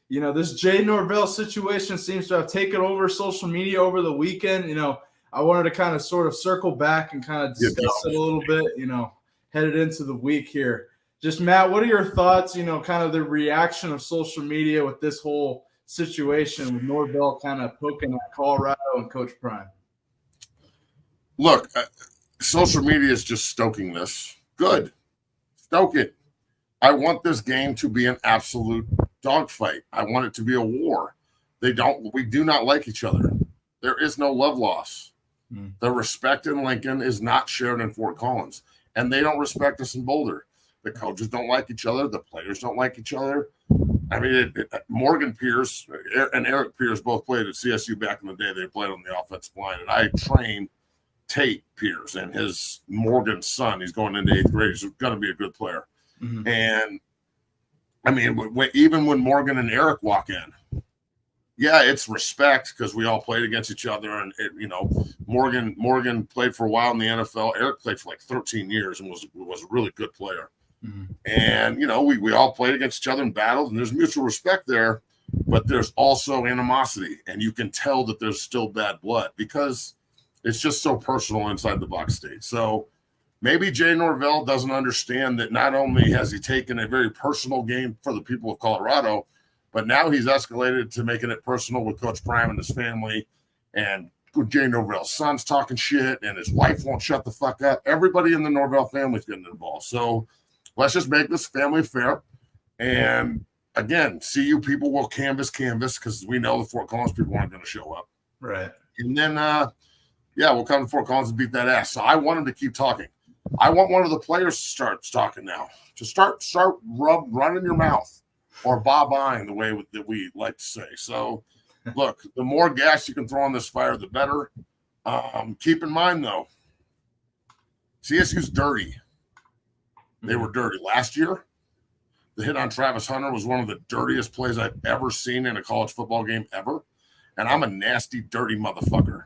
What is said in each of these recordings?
This Jay Norvell situation seems to have taken over social media over the weekend. I wanted to kind of sort of circle back and kind of discuss it a little bit, headed into the week here. Just, Matt, what are your thoughts, kind of the reaction of social media with this whole situation with Norvell kind of poking at Colorado and Coach Prime? Look, social media is just stoking this. Good. Stoke it. I want this game to be an absolute dogfight. I want it to be a war. We do not like each other. There is no love loss. The respect in Lincoln is not shared in Fort Collins, and they don't respect us in Boulder. The coaches don't like each other. The players don't like each other. I mean, Morgan Pierce and Eric Pierce both played at CSU back in the day. They played on the offensive line, and I trained Tate Pierce and his Morgan's son. He's going into 8th grade. He's going to be a good player. Mm-hmm. And, I mean, even when Morgan and Eric walk in, yeah, it's respect because we all played against each other. And, Morgan played for a while in the NFL. Eric played for like 13 years and was a really good player. Mm-hmm. And, we all played against each other and battled, and there's mutual respect there, but there's also animosity. And you can tell that there's still bad blood because it's just so personal inside the Buck State. So maybe Jay Norvell doesn't understand that not only has he taken a very personal game for the people of Colorado, but now he's escalated to making it personal with Coach Prime and his family. And Jay Norvell's son's talking shit, and his wife won't shut the fuck up. Everybody in the Norvell family is getting involved. So let's just make this family fair. And again, CU people will canvas because we know the Fort Collins people aren't going to show up. Right. And then, we'll come to Fort Collins and beat that ass. So I want him to keep talking. I want one of the players to start talking now. To start running your mouth or ba-buying the way that we like to say. So, look, the more gas you can throw on this fire, the better. Keep in mind, though, CSU's dirty. They were dirty. Last year, the hit on Travis Hunter was one of the dirtiest plays I've ever seen in a college football game ever. And I'm a nasty, dirty motherfucker.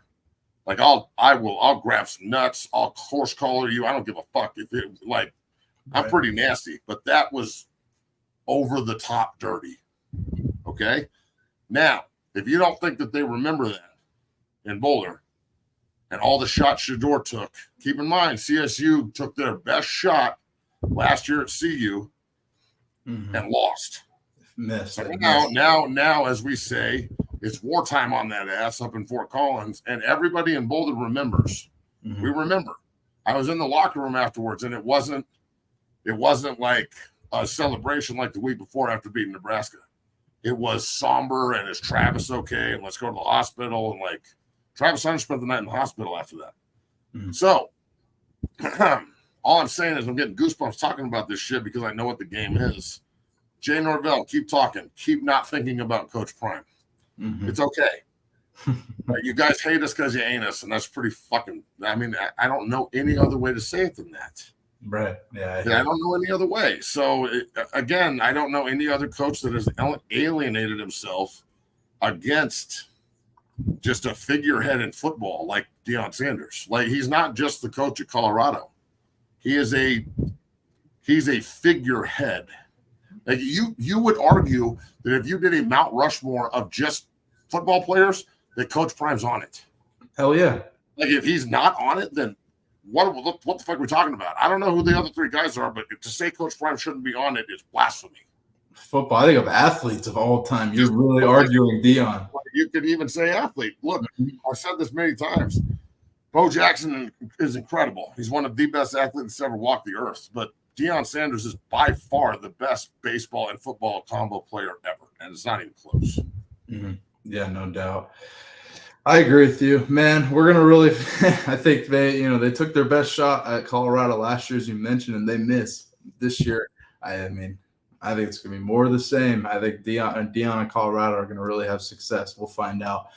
Like I'll grab some nuts. I'll horse collar you. I don't give a fuck I'm pretty nasty, but that was over the top dirty. Okay. Now, if you don't think that they remember that in Boulder and all the shots Shedeur took, keep in mind CSU took their best shot last year at CU and lost. Missed. So now, as we say, it's wartime on that ass up in Fort Collins, and everybody in Boulder remembers. Mm-hmm. We remember. I was in the locker room afterwards, and it wasn't like a celebration like the week before after beating Nebraska. It was somber, and is Travis okay? And let's go to the hospital. And Travis Hunter spent the night in the hospital after that. Mm-hmm. So all I'm saying is I'm getting goosebumps talking about this shit because I know what the game is. Jay Norvell, keep talking. Keep not thinking about Coach Prime. Mm-hmm. It's okay. You guys hate us because you ain't us, and that's pretty fucking – I mean, I don't know any other way to say it than that. Right. Yeah. I don't know any other way. So, again, I don't know any other coach that has alienated himself against just a figurehead in football like Deion Sanders. He's not just the coach at Colorado. He's a figurehead. You would argue that if you did a Mount Rushmore of just football players, that Coach Prime's on it. Hell yeah. If he's not on it, then what the fuck are we talking about? I don't know who the other three guys are, but to say Coach Prime shouldn't be on it is blasphemy. Football, I think of athletes of all time. You're really arguing Deion. You could even say athlete. Look, I've said this many times. Bo Jackson is incredible. He's one of the best athletes to ever walk the earth, but Deion Sanders is by far the best baseball and football combo player ever, and it's not even close. Mm-hmm. Yeah, no doubt. I agree with you, man. We're gonna really. I think they took their best shot at Colorado last year, as you mentioned, and they missed this year. I mean, I think it's gonna be more of the same. I think Deion and Colorado are gonna really have success. We'll find out.